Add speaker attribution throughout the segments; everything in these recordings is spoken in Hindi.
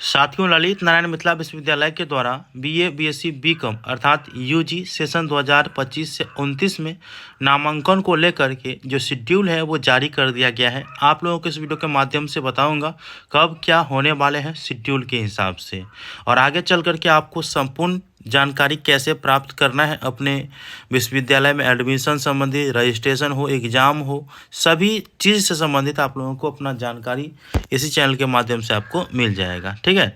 Speaker 1: साथियों, ललित नारायण मिथिला विश्वविद्यालय के द्वारा बीए, बीएससी, बीकॉम अर्थात यूजी सेशन 2025 से 29 में नामांकन को लेकर के जो शेड्यूल है वो जारी कर दिया गया है। आप लोगों को इस वीडियो के माध्यम से बताऊंगा कब क्या होने वाले हैं शेड्यूल के हिसाब से, और आगे चल कर के आपको संपूर्ण जानकारी कैसे प्राप्त करना है अपने विश्वविद्यालय में एडमिशन संबंधी, रजिस्ट्रेशन हो, एग्ज़ाम हो, सभी चीज़ से संबंधित आप लोगों को अपना जानकारी इसी चैनल के माध्यम से आपको मिल जाएगा। ठीक है,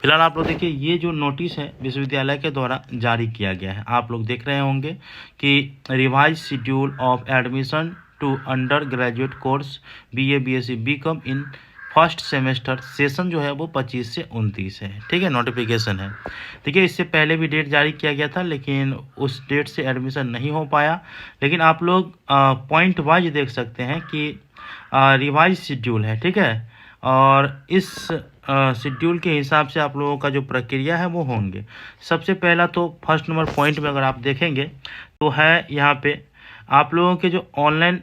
Speaker 1: फिलहाल आप लोग देखिए, ये जो नोटिस है विश्वविद्यालय के द्वारा जारी किया गया है, आप लोग देख रहे होंगे कि revise schedule of admission to under graduate course BA, BSc, BCom in first semester session जो है वो 25 से 29 है। ठीक है, नोटिफिकेशन है। देखिए, इससे पहले भी डेट जारी किया गया था, लेकिन उस डेट से एडमिशन नहीं हो पाया। लेकिन आप लोग पॉइंट वाइज देख सकते हैं कि रिवाइज शेड्यूल है। ठीक है, और इस शेड्यूल के हिसाब से आप लोगों का जो प्रक्रिया है वो होंगे। सबसे पहला तो फर्स्ट नंबर पॉइंट में अगर आप देखेंगे तो है यहाँ पे आप लोगों के जो ऑनलाइन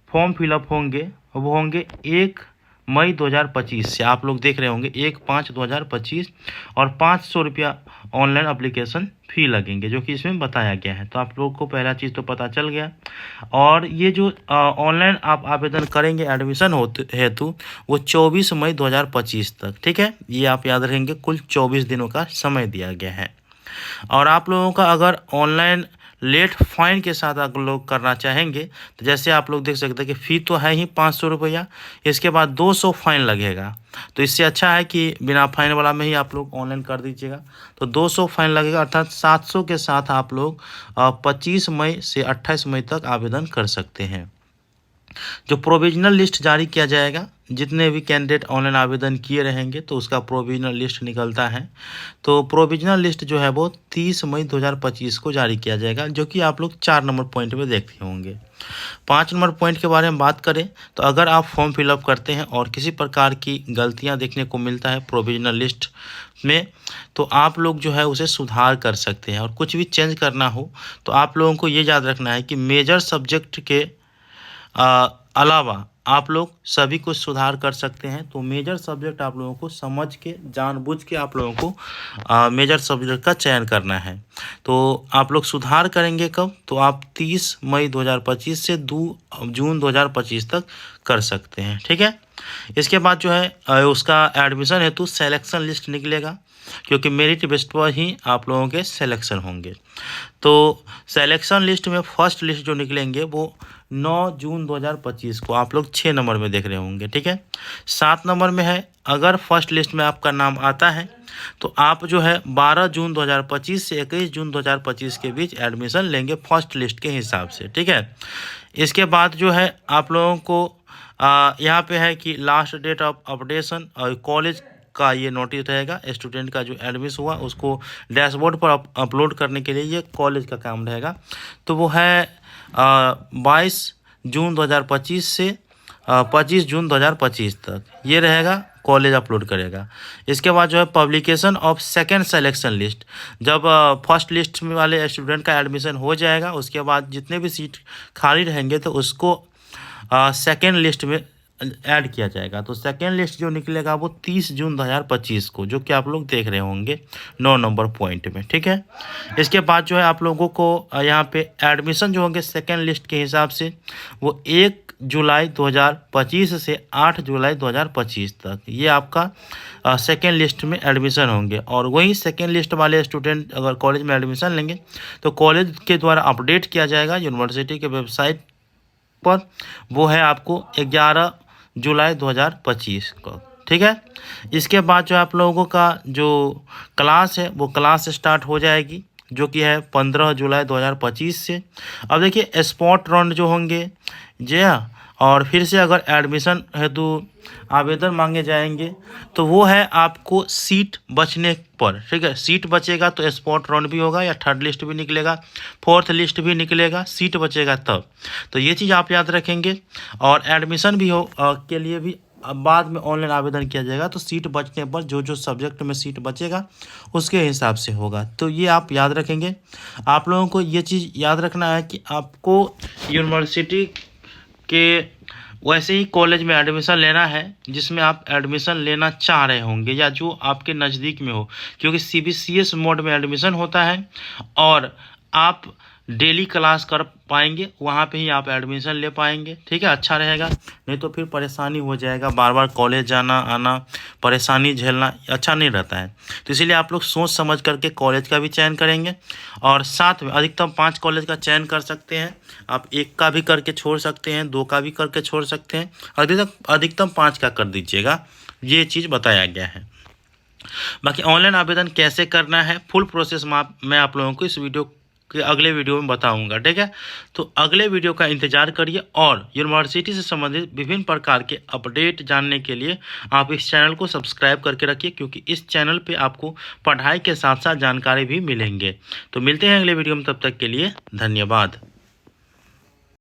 Speaker 1: फॉर्म फिलअप होंगे वो होंगे 1 मई 2025 से। आप लोग देख रहे होंगे 1/5/2025 और 500 रुपया ऑनलाइन एप्लीकेशन फ़ी लगेंगे, जो कि इसमें बताया गया है। तो आप लोग को पहला चीज़ तो पता चल गया। और ये जो ऑनलाइन आप आवेदन करेंगे एडमिशन हेतु वो 24 मई 2025 तक। ठीक है, ये आप याद रखेंगे, कुल 24 दिनों का समय दिया गया है। और आप लोगों का अगर ऑनलाइन लेट फाइन के साथ आप लोग करना चाहेंगे तो जैसे आप लोग देख सकते हैं कि फ़ी तो है ही 500 रुपया, इसके बाद 200 फाइन लगेगा। तो इससे अच्छा है कि बिना फाइन वाला में ही आप लोग ऑनलाइन कर दीजिएगा। तो 200 फाइन लगेगा, अर्थात 700 के साथ आप लोग 25 मई से 28 मई तक आवेदन कर सकते हैं। जो प्रोविजनल लिस्ट जारी किया जाएगा, जितने भी कैंडिडेट ऑनलाइन आवेदन किए रहेंगे तो उसका प्रोविजनल लिस्ट निकलता है। तो प्रोविजनल लिस्ट जो है वो 30 मई 2025 को जारी किया जाएगा, जो कि आप लोग 4 नंबर पॉइंट में देखते होंगे। 5 नंबर पॉइंट के बारे में बात करें तो अगर आप फॉर्म फिलअप करते हैं और किसी प्रकार की गलतियां देखने को मिलता है प्रोविजनल लिस्ट में, तो आप लोग जो है उसे सुधार कर सकते हैं। और कुछ भी चेंज करना हो तो आप लोगों को ये याद रखना है कि मेजर सब्जेक्ट के अलावा आप लोग सभी कुछ सुधार कर सकते हैं। तो मेजर सब्जेक्ट आप लोगों को समझ के, जानबूझ के आप लोगों को मेजर सब्जेक्ट का चयन करना है। तो आप लोग सुधार करेंगे कब? तो आप 30 मई 2025 से 2 जून 2025 तक कर सकते हैं। ठीक है, इसके बाद जो है उसका एडमिशन हेतु सेलेक्शन लिस्ट निकलेगा, क्योंकि मेरिट बेस पर ही आप लोगों के सिलेक्शन होंगे। तो सिलेक्शन लिस्ट में फर्स्ट लिस्ट जो निकलेंगे वो 9 जून 2025 को आप लोग 6 नंबर में देख रहे होंगे। ठीक है, 7 नंबर में है, अगर फर्स्ट लिस्ट में आपका नाम आता है तो आप जो है 12 जून 2025 से 21 जून 2025 के बीच एडमिशन लेंगे फर्स्ट लिस्ट के हिसाब से। ठीक है, इसके बाद जो है आप लोगों को यहाँ पे है कि लास्ट डेट ऑफ अपडेशन और कॉलेज का ये नोटिस रहेगा। स्टूडेंट का जो एडमिशन हुआ उसको डैशबोर्ड पर अपलोड करने के लिए ये कॉलेज का काम रहेगा। तो वो है 22 जून 2025 से 25 जून 2025 तक ये रहेगा, कॉलेज अपलोड करेगा। इसके बाद जो है publication of second selection list, जब फर्स्ट लिस्ट में वाले स्टूडेंट का एडमिशन हो जाएगा उसके बाद जितने भी सीट खाली रहेंगे तो उसको सेकेंड लिस्ट में ऐड किया जाएगा। तो सेकेंड लिस्ट जो निकलेगा वो 30 जून 2025 को, जो कि आप लोग देख रहे होंगे 9 नंबर पॉइंट में। ठीक है, इसके बाद जो है आप लोगों को यहाँ पे एडमिशन जो होंगे सेकेंड लिस्ट के हिसाब से वो 1 जुलाई 2025 से 8 जुलाई 2025 तक ये आपका सेकेंड लिस्ट में एडमिशन होंगे। और वही सेकेंड लिस्ट वाले स्टूडेंट अगर कॉलेज में एडमिशन लेंगे तो कॉलेज के द्वारा अपडेट किया जाएगा यूनिवर्सिटी के वेबसाइट पर, वो है आपको 11 जुलाई 2025 को। ठीक है, इसके बाद जो आप लोगों का जो क्लास है वो क्लास स्टार्ट हो जाएगी, जो कि है 15 जुलाई 2025 से। अब देखिए स्पॉट राउंड जो होंगे जी हाँ, और फिर से अगर एडमिशन हेतु आवेदन मांगे जाएंगे तो वो है आपको सीट बचने पर। ठीक है, सीट बचेगा तो स्पॉट राउंड भी होगा या थर्ड लिस्ट भी निकलेगा, फोर्थ लिस्ट भी निकलेगा, सीट बचेगा तब। तो ये चीज़ आप याद रखेंगे। और एडमिशन भी हो के लिए भी बाद में ऑनलाइन आवेदन किया जाएगा, तो सीट बचने पर जो जो सब्जेक्ट में सीट बचेगा उसके हिसाब से होगा। तो ये आप याद रखेंगे। आप लोगों को ये चीज़ याद रखना है कि आपको यूनिवर्सिटी के वैसे ही कॉलेज में एडमिशन लेना है जिसमें आप एडमिशन लेना चाह रहे होंगे या जो आपके नज़दीक में हो, क्योंकि CBCS मोड में एडमिशन होता है और आप डेली क्लास कर पाएंगे, वहाँ पे ही आप एडमिशन ले पाएंगे। ठीक है, अच्छा रहेगा, नहीं तो फिर परेशानी हो जाएगा, बार बार कॉलेज जाना आना, परेशानी झेलना अच्छा नहीं रहता है। तो इसीलिए आप लोग सोच समझ करके कॉलेज का भी चयन करेंगे और साथ में अधिकतम 5 कॉलेज का चयन कर सकते हैं। आप 1 का भी करके छोड़ सकते हैं, 2 का भी करके छोड़ सकते हैं, अधिकतम 5 का कर दीजिएगा, ये चीज़ बताया गया है। बाकी ऑनलाइन आवेदन कैसे करना है फुल प्रोसेस मैं आप लोगों को इस वीडियो के अगले वीडियो में बताऊंगा। ठीक है, तो अगले वीडियो का इंतजार करिए और यूनिवर्सिटी से संबंधित विभिन्न प्रकार के अपडेट जानने के लिए आप इस चैनल को सब्सक्राइब करके रखिए, क्योंकि इस चैनल पे आपको पढ़ाई के साथ साथ जानकारी भी मिलेंगे। तो मिलते हैं अगले वीडियो में, तब तक के लिए धन्यवाद।